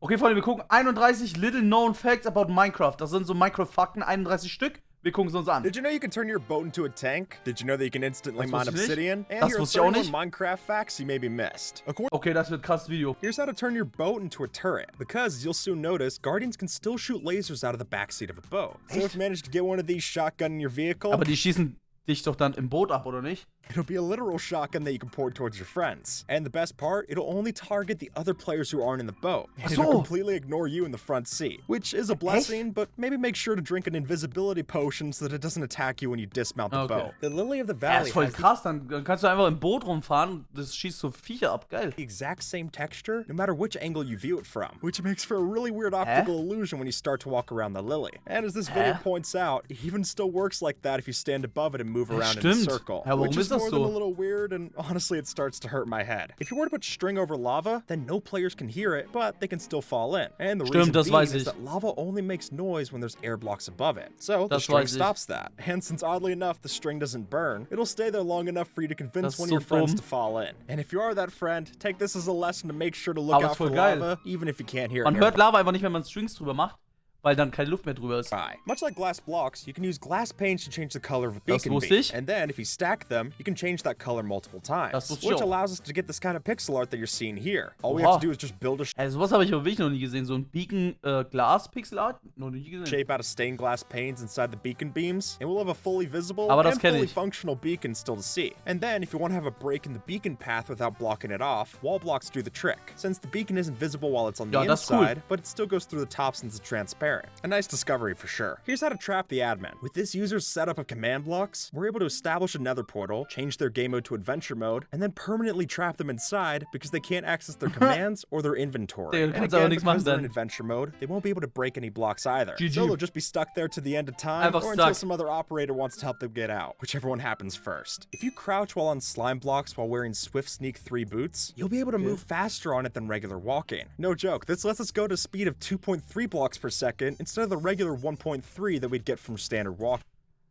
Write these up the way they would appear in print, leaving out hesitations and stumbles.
Okay, Freunde, wir gucken 31 Little Known Facts about Minecraft. Das sind so Minecraft-Fakten, 31 Stück. Wir gucken es uns an. Did you know you can turn your boat into a tank? Did you know that you can instantly mine wusste ich nicht. obsidian? And Das here are wusste ich auch 31 nicht. Minecraft facts you maybe missed. Okay, das wird krass Video. Here's how to turn your boat into a turret. Because, as you'll soon notice, guardians can still shoot lasers out of the backseat of a boat. So if you manage to get one of these shotgun in your vehicle, Aber die schießen dich doch dann im Boot ab, oder nicht? it'll be a literal shotgun that you can point towards your friends. And the best part, it'll only target the other players who aren't in the boat. And it'll completely ignore you in the front seat. Which is a blessing, but maybe make sure to drink an invisibility potion so that it doesn't attack you when you dismount the boat. The Lily of the Ja, Valley ist voll has krass, dann kannst du einfach im Boot rumfahren, das schießt so Viecher ab, geil. the exact same texture, no matter which angle you view it from. Which makes for a really weird optical illusion when you start to walk around the lily. And as this video points out, it even still works like that if you stand above it and move around in a circle. Ja, warum which ist is das more than a so? little weird, and honestly it starts to hurt my head. If you were to put string over lava, then no players can hear it, but they can still fall in. And the reason das being weiß is ich. that lava only makes noise when there's air blocks above it. So the Das string weiß ich. stops that. And since oddly enough the string doesn't burn, it'll stay there long enough for you to convince Das one ist of your so friends dumm. to fall in. And if you are that friend, take this as a lesson to make sure to look Aber out ist for voll geil. lava, even if you can't hear it. Man hört Lava einfach nicht, wenn man Strings drüber macht, weil dann keine Luft mehr drüber ist. Much like glass blocks, you can use glass panes to change the color of a Das beacon wusste beam. ich. And then, if you stack them, you can change that color multiple times. Das wusste ich Which auch. allows us to get this kind of pixel art that you're seeing here. All we have to do is just build a Also sowas habe ich aber wirklich noch nie gesehen. So ein Beacon Glas Pixel Art, noch nie gesehen. shape out of stained glass panes inside the beacon beams, and we'll have a fully visible Aber das and kenn fully ich. functional beacon still to see. And then, if you want to have a break in the beacon path without blocking it off, wall blocks do the trick. Since the beacon isn't visible while it's on the Ja, das ist cool. inside, but it still goes through the top since it's transparent. A nice discovery for sure. Here's how to trap the admin. With this user's setup of command blocks, we're able to establish a nether portal, change their game mode to adventure mode, and then permanently trap them inside because they can't access their commands or their inventory. Du And kannst aber again, nichts machen because they're in dann. adventure mode, they won't be able to break any blocks either. GG. So they'll just be stuck there to the end of time, Einfach or until stuck. some other operator wants to help them get out, whichever one happens first. If you crouch while on slime blocks while wearing Swift Sneak 3 boots, you'll be able to move faster on it than regular walking. No joke, this lets us go to a speed of 2.3 blocks per second instead of the regular 1.3 that we'd get from standard walk.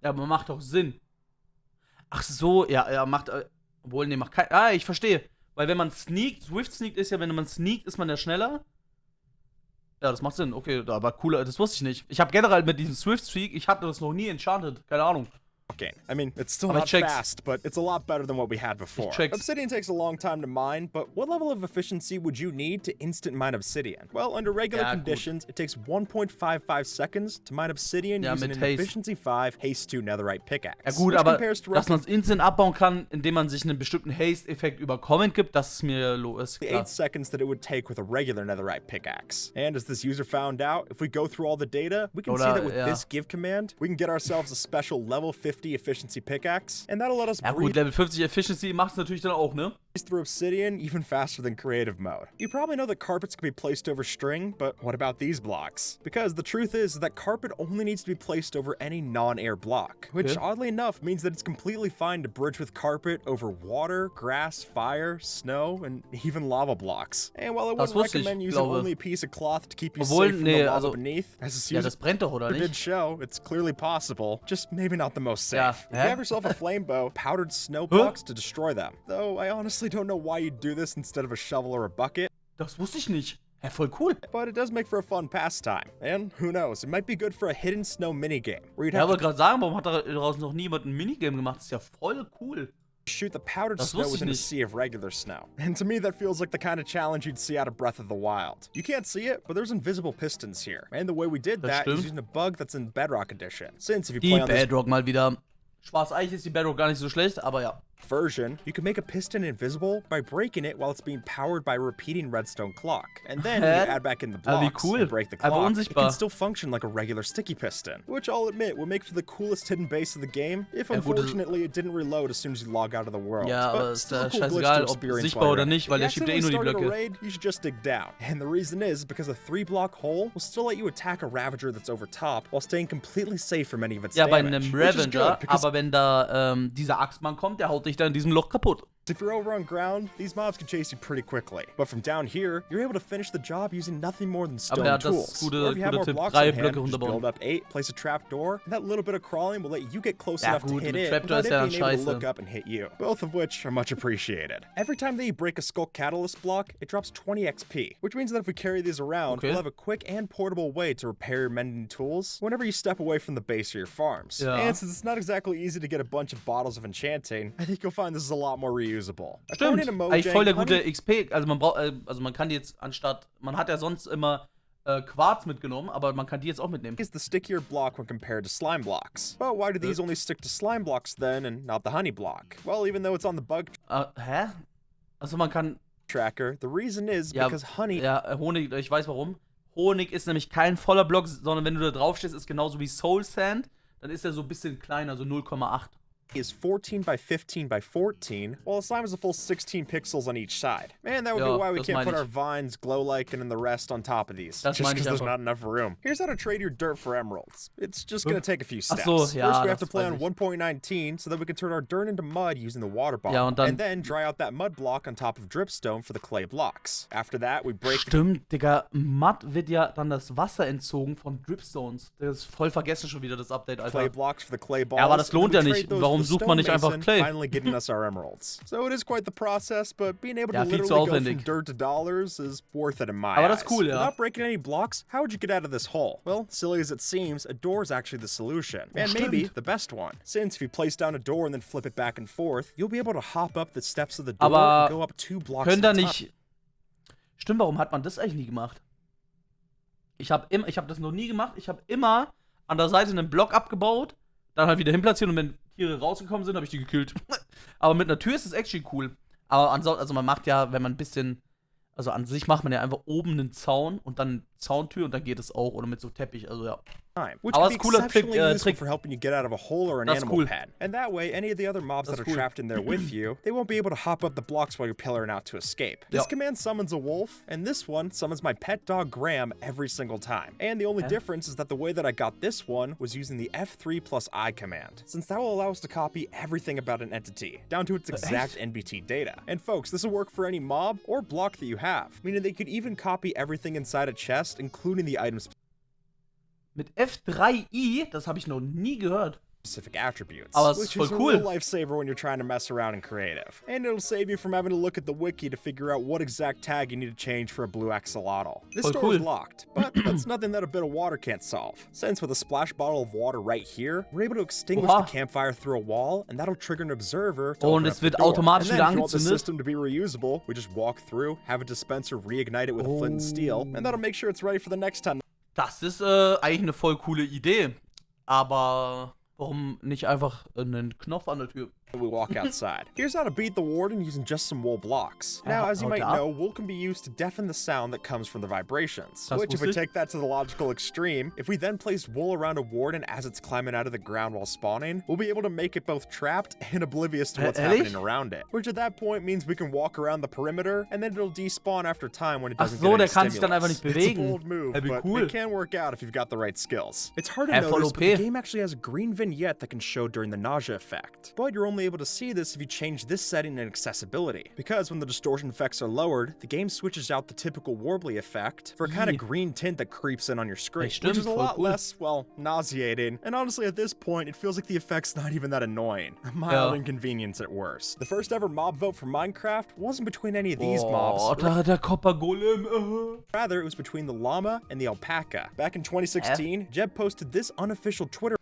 Ja, aber macht doch Sinn. Ach so, ja, macht. Obwohl, nee, macht kein. Ich verstehe. Weil wenn man sneakt, Swift sneakt ist ja, wenn man sneakt, ist man ja schneller. Ja, das macht Sinn. Okay, aber cooler, das wusste ich nicht. Ich habe generell mit diesem Swift Streak, ich hatte das noch nie enchanted. Keine Ahnung. I mean, it's still Aber not check's. fast, but it's a lot better than what we had before. check's. Obsidian takes a long time to mine, but what level of efficiency would you need to instant mine obsidian? Well, under regular Ja, gut. conditions, it takes 1.55 seconds to mine obsidian Ja, using mit an Haste. efficiency 5 Haste 2 netherite pickaxe. Ja gut, which aber compares to dass man es instant abbauen kann, indem man sich einen bestimmten Haste-Effekt über Comment gibt, das ist mir ist the klar. 8 seconds that it would take with a regular netherite pickaxe. And as this user found out, if we go through all the data, we can see that with this give command, we can get ourselves a special level 50 efficiency pickaxe, and that'll let us Ja gut, Level 50 Efficiency macht es natürlich dann auch, ne? through obsidian even faster than creative mode. You probably know that carpets can be placed over string, but what about these blocks? Because the truth is that carpet only needs to be placed over any non-air block, which oddly enough means that it's completely fine to bridge with carpet over water, grass, fire, snow, and even lava blocks. And while I wouldn't wusste ich, recommend using glaube. only a piece of cloth to keep you Obwohl, safe from nee, the lava also- beneath, as this Ja, user das brennt doch, oder did nicht? show, it's clearly possible, just maybe not the most safe. Ja, If you hä? have yourself a flame bow, powdered snow blocks to destroy them. Though I honestly don't know why you'd do this instead of a shovel or a bucket, Das wusste ich nicht. Ja, voll cool. but it does make for a fun pastime. And who knows, it might be good for a hidden snow minigame, where you'd Ja, have wollte to gerade sagen, warum hat da draußen noch niemand ein Minigame gemacht? Das ist ja voll cool. shoot the powdered Das snow wusste ich within a nicht. sea of regular snow. And to me, that feels like the kind of challenge you'd see out of Breath of the Wild. You can't see it, but there's invisible pistons here. And the way we did Das that is stimmt. using a bug that's in Bedrock Edition. Since if you Die play on this Bedrock mal wieder. Schwarz Eich ist die Bedrock gar nicht so schlecht, aber ja. version, you can make a piston invisible by breaking it while it's being powered by a repeating redstone clock. And then when you add back in the Ah, wie blocks cool. and break the Einfach clock, it unsichtbar. can still function like a regular sticky piston, which I'll admit would make for the coolest hidden base of the game if Ja, gut, das- unfortunately it didn't reload as soon as you log out of the world. Ja, But aber ist still a ja cool glitch to scheißegal, ob experience sichtbar while oder you're nicht, at weil it. der If you schiebt ja eh nur die accidentally Blöcke. started a raid, you should just dig down. And the reason is because a 3-block hole will still let you attack a Ravager that's over top while staying completely safe from any of its Ja, bei damage. einem which is Ravager, good because aber wenn da dieser Axtmann kommt, der haut dich da in diesem Loch kaputt. If you're over on ground, these mobs can chase you pretty quickly. But from down here, you're able to finish the job using nothing more than stone Aber tools. das ist Or if you have more Tipp. blocks 3 on hand, Blöcke just runterbauen. build up 8, place a trap door, and that little bit of crawling will let you get close Ja enough to gut, hit mit it Trapdoor without ist it ja being dann able to look scheiße. up and hit you. Both of which are much appreciated. Every time that you break a skull catalyst block, it drops 20 XP, which means that if we carry these around, we'll have a quick and portable way to repair your mending tools whenever you step away from the base of your farms. Ja. And since it's not exactly easy to get a bunch of bottles of enchanting, I think you'll find this is a lot more reusable. Stimmt, According to eigentlich voll der Mojang, gute XP. Also man braucht, also man kann die jetzt anstatt, man hat ja sonst immer Quarz mitgenommen, aber man kann die jetzt auch mitnehmen. is the stickier block when compared to slime blocks. But why do these only stick to slime blocks then and not the honey block? Well, even though it's on the bug Hä? Also man kann, tracker, the reason is because honey ja, Honig, ich weiß warum. Honig ist nämlich kein voller Block, sondern wenn du da drauf stehst, ist genauso wie Soul Sand, dann ist er so ein bisschen kleiner, so 0,8. is 14 by 15 by 14, while slime is a full 16 pixels on each side. Man, that would be why we can't put our vines, glow lichen, and the rest on top of these. Das Just meine ich because there's einfach. not enough room. Here's how to trade your dirt for emeralds. It's just gonna take a few steps. so, ja, First, we have to das play weiß on ich. 1.19 so that we can turn our dirt into mud using the water bottle. Ja, und dann- and then dry out that mud block on top of dripstone for the clay blocks. After that, we break the Stimmt, Digga, matt wird ja dann das Wasser entzogen von Dripstones. Das ist voll vergessen schon wieder, das Update, clay Alter. blocks for the clay balls. Ja, aber das and then lohnt we ja trade nicht. those Warum to the sucht man nicht einfach stonemason, Clay? finally getting us our emeralds. So it is quite the process, but being able to Ja, viel zu literally go from aufwendig. dirt to dollars is worth it in my Aber eyes. das ist cool, ja. Without breaking any blocks, how would you get out of this hole? Well, silly as it seems, a door is actually the solution. And maybe stimmt. the best one. Since if you place down a door and then flip it back and forth, you'll be able to hop up the steps of the door Aber and go up 2 blocks können at da a time. nicht. Stimmt, warum hat man das eigentlich nie gemacht? Ich hab das noch nie gemacht. Ich habe immer an der Seite einen Block abgebaut, dann halt wieder hinplatziert und wenn Tiere rausgekommen sind, habe ich die gekillt. Aber mit einer Tür ist es actually cool. Aber ansonsten, also man macht ja, wenn man ein bisschen, also an sich macht man ja einfach oben einen Zaun und dann eine Zauntür und dann geht es auch oder mit so Teppich, also ja. Which Aber can es be ist cooler exceptionally useful Trick. for helping you get out of a hole or an Das ist animal cool. pen. And that way, any of the other mobs Das that ist are cool. trapped in there with you, they won't be able to hop up the blocks while you're pillaring out to escape. This Ja. command summons a wolf, and this one summons my pet dog Graham every single time. And the only difference is that the way that I got this one was using the F3 plus I command, since that will allow us to copy everything about an entity, down to its exact NBT data. And folks, this will work for any mob or block that you have, meaning they could even copy everything inside a chest, including the items Mit F3i, das habe ich noch nie gehört. specific attributes, Aber es ist which voll is a cool. real lifesaver when you're trying to mess around in creative. And it'll save you from having to look at the wiki to figure out what exact tag you need to change for a blue axolotl. This Voll door is cool. locked, but that's nothing that a bit of water can't solve. Since with a splash bottle of water right here, we're able to extinguish Oha. the campfire through a wall, and that'll trigger an observer to Und open es up the wird door. automatisch And wieder then if you want the angezündet. system to be reusable, we just walk through, have a dispenser reignite it with a flint and steel, and that'll make sure it's ready for the next time. Das ist eigentlich eine voll coole Idee. Aber warum nicht einfach einen Knopf an der Tür? We walk outside. Here's how to beat the Warden using just some wool blocks. Now, as you might know, wool can be used to deafen the sound that comes from the vibrations. Das Which, if we wusste ich. take that to the logical extreme, if we then place wool around a Warden as it's climbing out of the ground while spawning, we'll be able to make it both trapped and oblivious to what's Ehrlich? happening around it. Which at that point means we can walk around the perimeter, and then it'll despawn after time when it Ach doesn't so, get der any kann sich dann einfach stimulus. nicht It's a bewegen. bold move, Wie but cool. it can work out if you've got the right skills. It's hard to Voll notice, but the OP. game actually has a green vignette that can show during the nausea effect. But you're only able to see this if you change this setting in accessibility. Because when the distortion effects are lowered, the game switches out the typical warbly effect for a kind of green tint that creeps in on your screen, Stimmt, which is a voll lot cool. less, well, nauseating. And honestly, at this point, it feels like the effect's not even that annoying. A mild Ja. inconvenience at worst. The first ever mob vote for Minecraft wasn't between any of these Oh, mobs. da der Copper Golem. Rather, it was between the llama and the alpaca. Back in 2016, Jeb posted this unofficial Twitter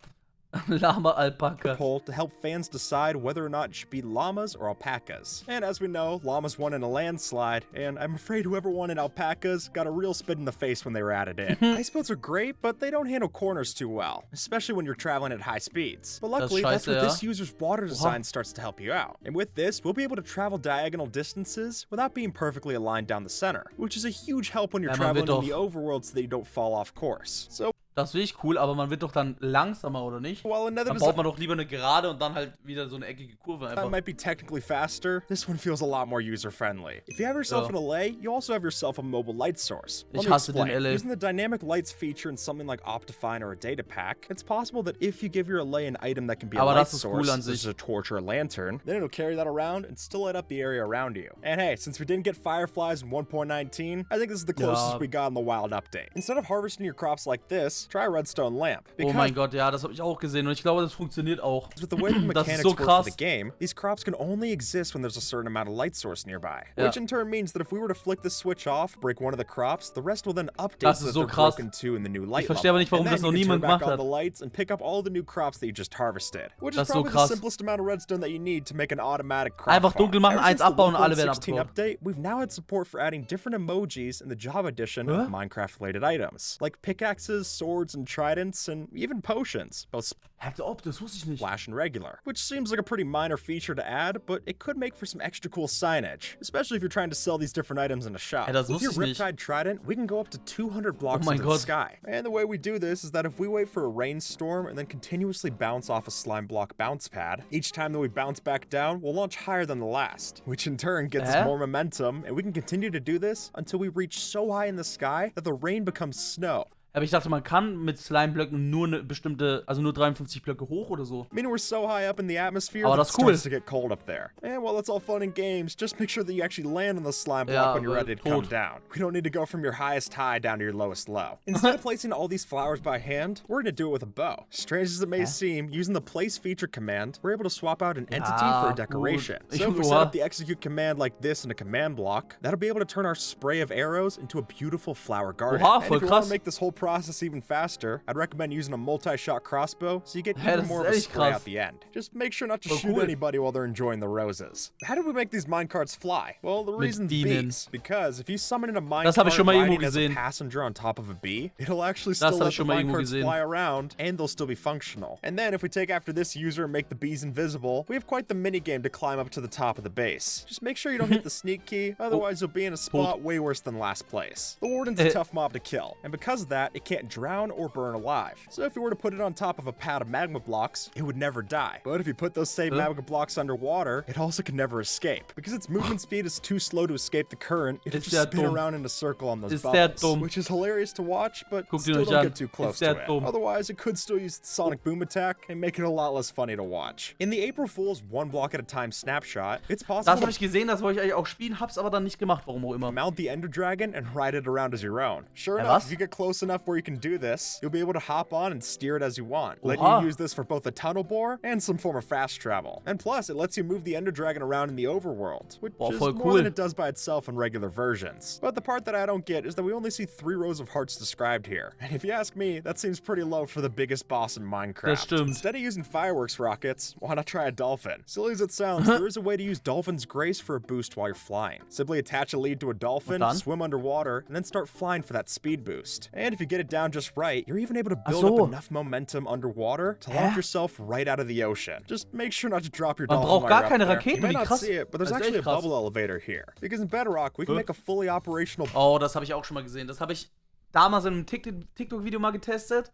Lama Alpaka. poll to help fans decide whether or not it should be llamas or alpacas. And as we know, llamas won in a landslide, and I'm afraid whoever won in alpacas got a real spit in the face when they were added in. Ice boats are great, but they don't handle corners too well, especially when you're traveling at high speeds. But luckily, that's scheiße, where ja. this user's water design starts to help you out. And with this, we'll be able to travel diagonal distances without being perfectly aligned down the center, which is a huge help when you're Ja, man traveling wird in the overworld so that you don't fall off course. So Das finde ich cool, aber man wird doch dann langsamer, oder nicht? While another Dann baut man doch lieber eine Gerade und dann halt wieder so eine eckige Kurve That einfach. might be technically faster. This one feels a lot more user-friendly. If you have yourself an LA, you also have yourself a mobile light source. Let Ich me hasse den explain. LA. Using the dynamic lights feature in something like Optifine or a data pack, it's possible that if you give your LA an item that can be a Aber light das ist source, cool an such as sich. a torch or a lantern, then it'll carry that around and still light up the area around you. And hey, since we didn't get fireflies in 1.19, I think this is the closest we got in the wild update. Instead of harvesting your crops like this, try a redstone lamp. Oh mein Gott, ja, das habe ich auch gesehen und ich glaube, das funktioniert auch. With the way the Das ist mechanics so work for krass. the game, these crops can only exist when there's a certain amount of light source nearby. Which in turn means that if we were to flick the switch off, break one of the crops, the rest will then update Das so ist that so they're krass. broken too in the new light Ich verstehe aber nicht, warum level. das And noch then you can niemand turn back gemacht on the hat. lights and pick up all the new crops that you just harvested. Which Das is ist so probably the krass. simplest amount of redstone that you need to make an automatic crop Einfach farm. dunkel machen, Ever eins since the abbauen und alle werden 1.16 abgebaut. update, we've now had support for adding different emojis in the Java edition of Minecraft-related items, like pickaxes, swords, and tridents, and even potions, both Hä, ob, das wusste ich nicht. Flash and regular, which seems like a pretty minor feature to add, but it could make for some extra cool signage, especially if you're trying to sell these different items in a shop. Hey, das With your wusste ich nicht. Riptide Trident, we can go up to 200 blocks mein into the Gott. sky. And the way we do this is that if we wait for a rainstorm and then continuously bounce off a slime block bounce pad, each time that we bounce back down, we'll launch higher than the last, which in turn gets us more momentum, and we can continue to do this until we reach so high in the sky that the rain becomes snow. Aber ich dachte, man kann mit Slime-Blöcken nur eine bestimmte, also nur 53 Blöcke hoch oder so. Meaning we're so high up in the atmosphere Aber that das it ist cool. starts to get cold up there. And while it's all fun and games, just make sure that you actually land on the slime block Ja, when you're ready to come tot. down. We don't need to go from your highest high down to your lowest low. Instead of placing all these flowers by hand, we're gonna do it with a bow. Strange as it may seem, using the place feature command, we're able to swap out an entity for a decoration. gut. So if we set up the execute command like this in a command block, that'll be able to turn our spray of arrows into a beautiful flower garden. Oha, And voll if you want krass. to make this whole process even faster, I'd recommend using a multi-shot crossbow so you get even das more ist of a echt spray krass. at the end. Just make sure not to Voll shoot cool. anybody while they're enjoying the roses. How did we make these minecarts fly? Well, the reason's Bienen. bees. Because if you summon in a Das habe ich minecart schon mal irgendwo riding as a gesehen. passenger on top of a bee, it'll actually Das still habe let ich the schon mal irgendwo minecarts gesehen. fly around, and they'll still be functional. And then if we take after this user and make the bees invisible, we have quite the mini game to climb up to the top of the base. Just make sure you don't hit the sneak key, otherwise you'll be in a spot way worse than last place. The Warden's a tough mob to kill, and because of that, it can't drown or burn alive. So if you were to put it on top of a pad of magma blocks, it would never die. But if you put those same magma blocks underwater, it also can never escape. Because its movement speed is too slow to escape the current, it'll Ist just der spin dumm. around in a circle on those Ist der bubbles. dumm. Which is hilarious to watch, but Guckt ihn still euch don't an. get too close Ist to der it. dumm. Otherwise, it could still use the sonic boom attack and make it a lot less funny to watch. In the April Fool's one block at a time snapshot, it's possible Das to habe ich gesehen, das wollte ich eigentlich auch spielen, hab's aber dann nicht gemacht, warum auch immer. mount the Ender Dragon and ride it around as your own. Sure Hey, enough, was? if you get close enough where you can do this, you'll be able to hop on and steer it as you want, letting Oha. you use this for both a tunnel bore and some form of fast travel. And plus, it lets you move the Ender Dragon around in the overworld, which Boah, is voll more cool. than it does by itself in regular versions. But the part that I don't get is that we only see 3 rows of hearts described here. And if you ask me, that seems pretty low for the biggest boss in Minecraft. Das stimmt. Instead of using fireworks rockets, why not try a dolphin? Silly as it sounds, there is a way to use Dolphin's Grace for a boost while you're flying. Simply attach a lead to a dolphin, dann? swim underwater, and then start flying for that speed boost. And if you get it down just right, you're even able to build so. up enough momentum underwater to launch yourself right out of the ocean. Just make sure not to drop your Man dolphin braucht while gar you're up keine there. Raketen, You may wie not krass. see it, but there's Das ist actually a echt krass. bubble elevator here. Because in Bedrock, we can make a fully operational Oh, das habe ich auch schon mal gesehen. Das habe ich damals in einem TikTok-Video mal getestet.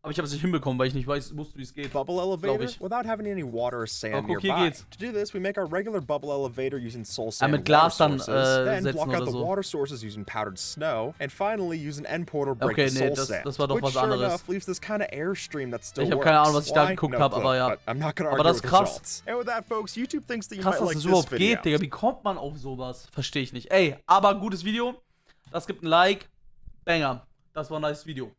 Aber ich habe es nicht hinbekommen, weil ich nicht wusste, wie es geht. bubble Glaub elevator ich. without having any water or sand Oh, guck, hier nearby. geht's. To do this, we make our regular bubble elevator using soul sand mit and Glas water dann, sources, then setzen block out oder the so. water sources using powdered snow, and finally use an end portal to break Okay, the nee, soul das- sand, das war doch which was sure anderes. enough leaves this kind of airstream that still Ich habe works. keine Ahnung, was ich da Why? geguckt No habe, clue, aber ja. but I'm not gonna Aber argue das ist with krass. results. And with that, folks, YouTube thinks that you Krass, might dass like das this überhaupt video. geht, Digga. Wie kommt man auf sowas? Verstehe ich nicht. Ey, aber gutes Video. Das gibt ein Like. Banger. Das war ein nice Video.